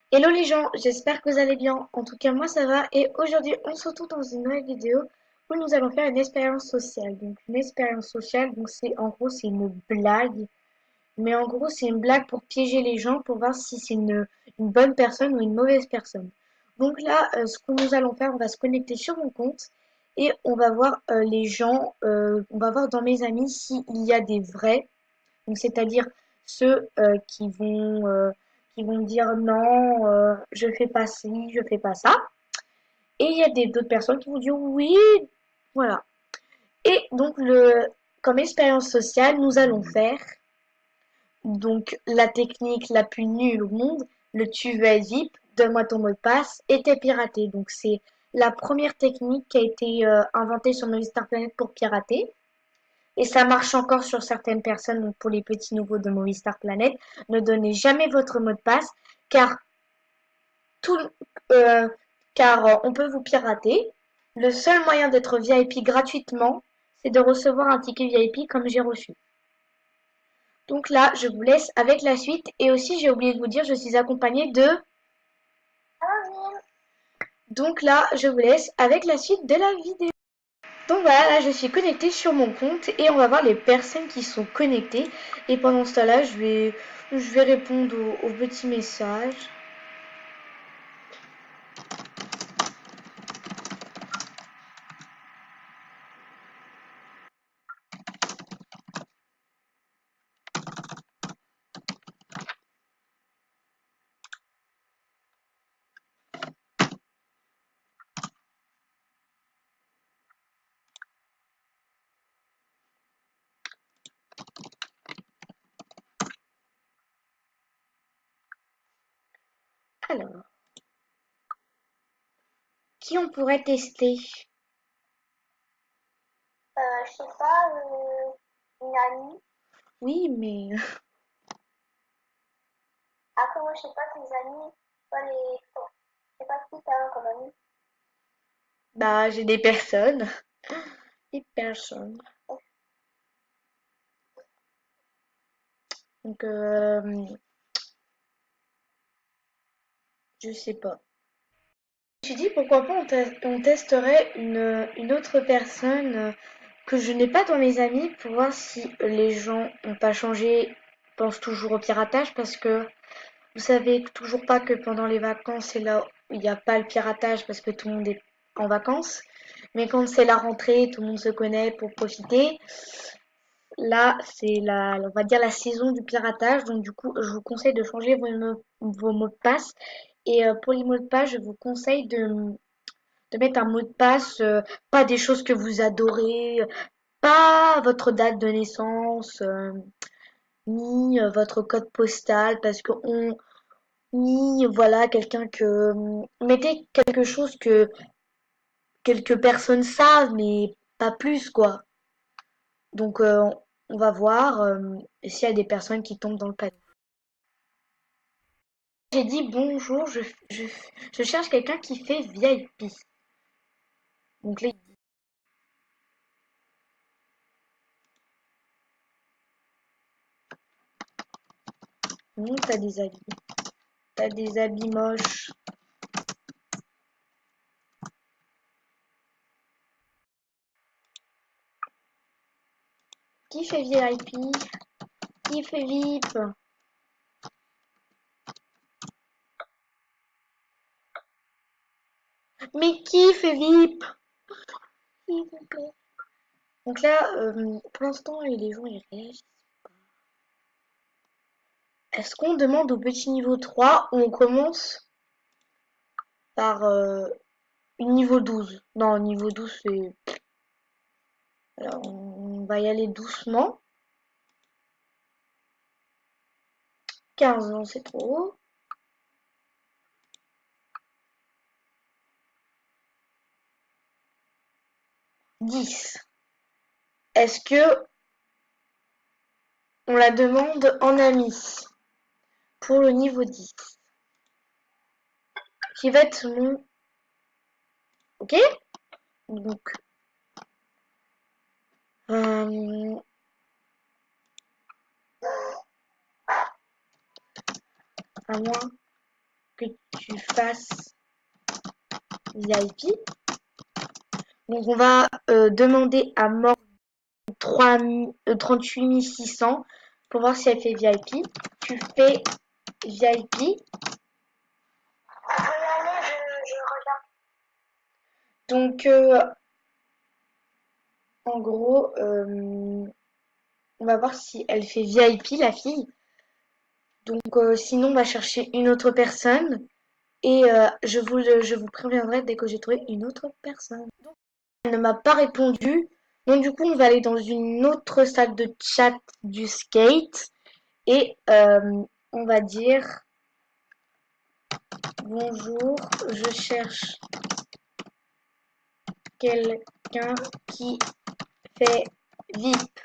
Hello les gens, j'espère que vous allez bien. En tout cas, moi ça va. Et aujourd'hui, on se retrouve dans une nouvelle vidéo où nous allons faire une expérience sociale. Donc, une expérience sociale, donc c'est en gros, c'est une blague. Mais en gros, c'est une blague pour piéger les gens pour voir si c'est une bonne personne ou une mauvaise personne. Donc là, ce que nous allons faire, on va se connecter sur mon compte et on va voir les gens, on va voir dans mes amis s'il y a des vrais, donc c'est-à-dire ceux qui vont dire non, je fais pas ci, je fais pas ça. Et il y a d'autres personnes qui vont dire oui, voilà. Et donc comme expérience sociale, nous allons faire donc la technique la plus nulle au monde, le tu vas zip, donne-moi ton mot de passe, était piraté. Donc c'est la première technique qui a été inventée sur Movistar Planet pour pirater. Et ça marche encore sur certaines personnes, donc pour les petits nouveaux de Movistar Planet. Ne donnez jamais votre mot de passe, car tout, euh, on peut vous pirater. Le seul moyen d'être VIP gratuitement, c'est de recevoir un ticket VIP comme j'ai reçu. Donc là, je vous laisse avec la suite. Et aussi, j'ai oublié de vous dire, je suis accompagnée de... Donc là, je vous laisse avec la suite de la vidéo. Donc voilà, là je suis connectée sur mon compte et on va voir les personnes qui sont connectées. Et pendant ce temps-là, je vais répondre aux petits messages. Alors, qui on pourrait tester? Je sais pas, une amie. Oui, mais... Après, moi, je sais pas tes amis, pas les. Je sais pas qui t'as comme ami. Bah, j'ai des personnes. Des personnes. Donc, je sais pas. Je me suis dit pourquoi pas on testerait une autre personne que je n'ai pas dans mes amis pour voir si les gens n'ont pas changé, pensent toujours au piratage parce que vous savez toujours pas que pendant les vacances c'est là où il n'y a pas le piratage parce que tout le monde est en vacances. Mais quand c'est la rentrée, tout le monde se connaît pour profiter. Là, c'est on va dire la saison du piratage. Donc du coup, je vous conseille de changer vos mots de passe. Et pour les mots de passe, je vous conseille de mettre un mot de passe, pas des choses que vous adorez, pas votre date de naissance, ni votre code postal, parce que ni voilà quelqu'un que, mettez quelque chose que quelques personnes savent, mais pas plus quoi. Donc on va voir s'il y a des personnes qui tombent dans le panneau. J'ai dit bonjour, je cherche quelqu'un qui fait VIP. Donc là, non, t'as des habits moches. Qui fait VIP? Qui fait VIP? Mais qui fait VIP? S'il vous plaît. Donc là, pour l'instant, les gens ils réagissent. Est-ce qu'on demande au petit niveau 3 ou on commence par niveau 12? Non, niveau 12 c'est... Alors, on va y aller doucement. 15 ans, c'est trop haut. 10. Est-ce que on la demande en ami pour le niveau 10? Qui va être mon... Ok? Donc, euh, à moins que tu fasses VIP. Donc on va demander à Morgane 38 600 pour voir si elle fait VIP. Tu fais VIP. Allez, je regarde. Donc en gros, on va voir si elle fait VIP la fille. Donc sinon on va chercher une autre personne et je vous préviendrai dès que j'ai trouvé une autre personne. Donc, elle ne m'a pas répondu. Donc du coup on va aller dans une autre salle de chat du skate et on va dire bonjour, je cherche quelqu'un qui fait VIP.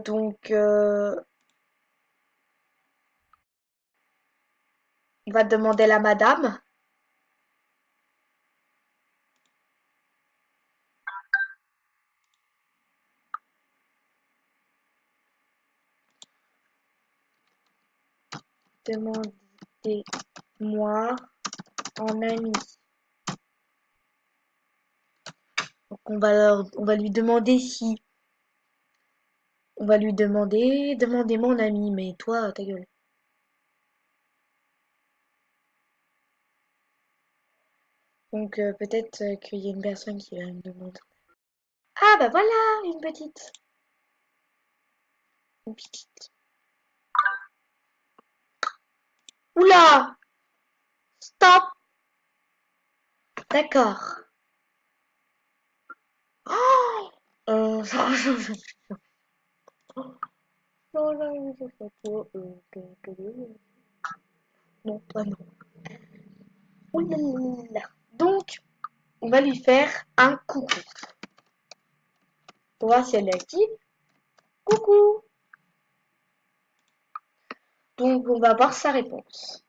Donc on va demander la madame. Demandez-moi en ami. Donc on va lui demander si. On va lui demander, demandez-moi en ami, mais toi, ta gueule. Donc peut-être qu'il y a une personne qui va me demander. Ah bah voilà, une petite. Une petite. Oula! Stop! D'accord. Oh non, pas non. Ouh là là là. Donc, on va lui faire un coucou. Pour voir si elle est active. Coucou! Donc, on va voir sa réponse.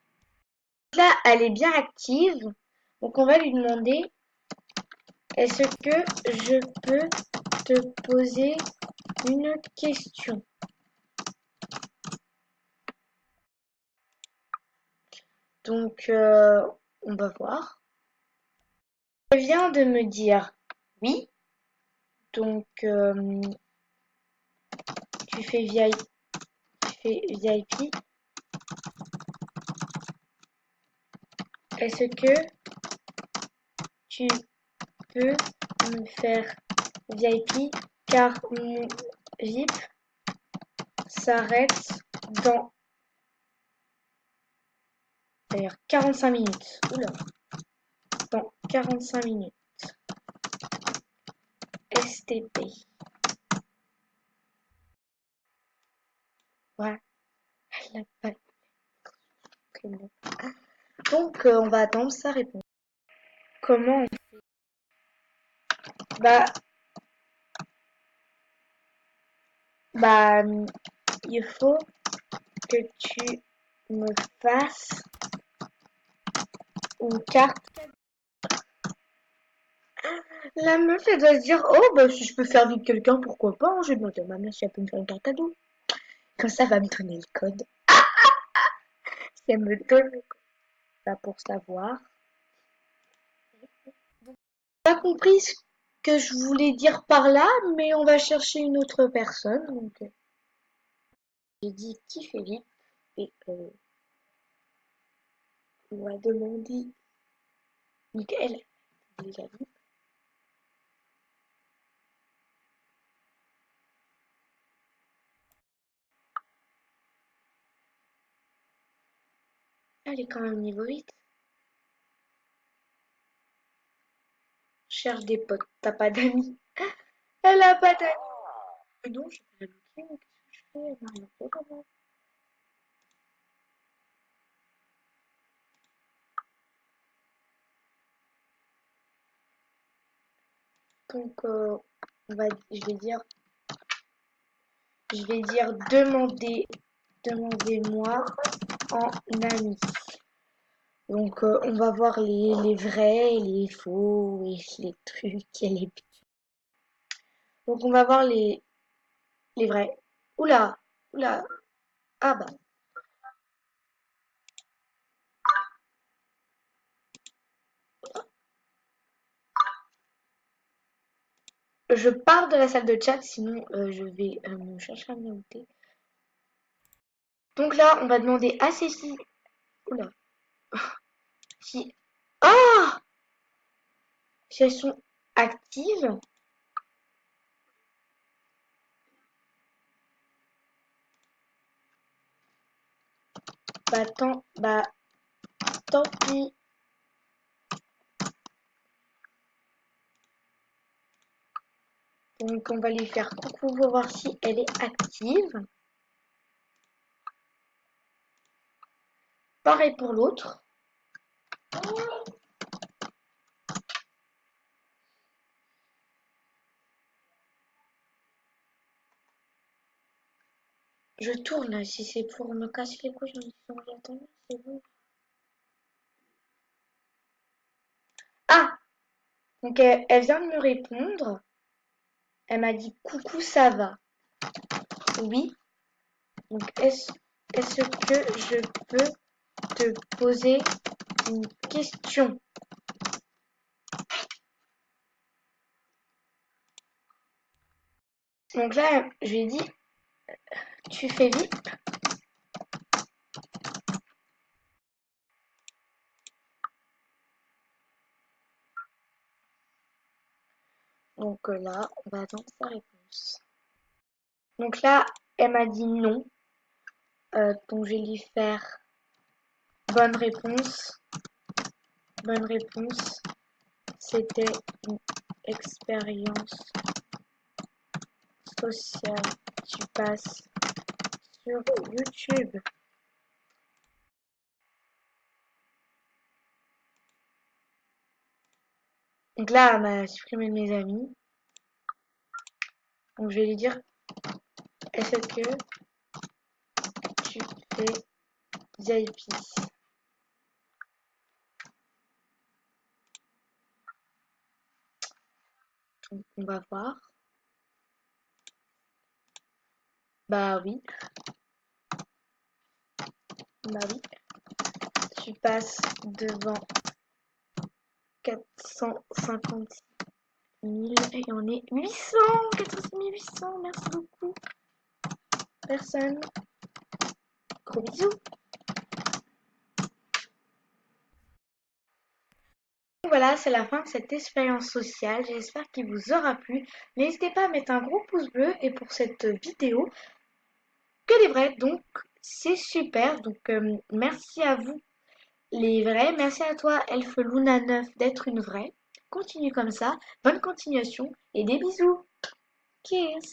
Là, elle est bien active. Donc, on va lui demander est-ce que je peux te poser une question? Donc, on va voir. Elle vient de me dire oui. Donc, tu fais VIP. Tu fais VIP. Est-ce que tu peux me faire VIP car mon VIP s'arrête dans d'ailleurs 45 minutes. Oula, dans 45 minutes. STP. Voilà, elle n'a pas très bon. Donc on va attendre sa réponse. Comment bah bah il faut que tu me fasses une carte. La meuf, elle doit se dire, oh, bah, si je peux faire vivre quelqu'un, pourquoi pas, hein, je vais demander à ma mère si elle peut me faire une carte cadeau. Comme ça, elle va me donner le code. Si elle me donne le code, bah, pour savoir. Pas compris ce que je voulais dire par là, mais on va chercher une autre personne. Donc, j'ai dit qui fait vite et on va demander. Donc, elle a déjà dit. Elle est quand même niveau 8. Cherche des potes, t'as pas d'amis. Elle a pas d'amis. Non, je vais la bloquer, qu'est-ce que je fais? Elle m'a rien fait, comment? Donc, je vais dire demandez-moi en ami. Donc, on va voir les vrais, les faux, et les trucs et les petits. Donc, on va voir les vrais. Oula, oula. Ah bah. Je pars de la salle de chat, sinon je vais me chercher à me dérouter. Donc là, on va demander à ces filles. Oula. Si. Ah! Si elles sont actives. Bah tant pis. Donc on va lui faire coucou pour voir si elle est active. Pareil pour l'autre. Je tourne si c'est pour me casser les couilles en disant j'attends, c'est bon. Ah! Donc elle vient de me répondre. Elle m'a dit coucou, ça va? Oui. Donc est-ce que je peux te poser une question? Donc là, je lui ai dit tu fais vite. Donc là, on va attendre sa réponse. Donc là, elle m'a dit non. Donc je vais lui faire bonne réponse. Bonne réponse. C'était une expérience sociale. Tu passes sur YouTube. Donc là, elle m'a supprimé de mes amis. Donc je vais lui dire, est-ce que tu fais VIP? Donc on va voir. Bah oui, bah oui. Tu passes devant 450 000 et on est 800, 406 800, merci beaucoup. Personne. Gros bisous. Voilà, c'est la fin de cette expérience sociale. J'espère qu'il vous aura plu. N'hésitez pas à mettre un gros pouce bleu. Et pour cette vidéo, que des vrais. Donc, c'est super. Donc, merci à vous, les vrais. Merci à toi, Elfe Luna 9, d'être une vraie. Continue comme ça. Bonne continuation et des bisous. Kiss.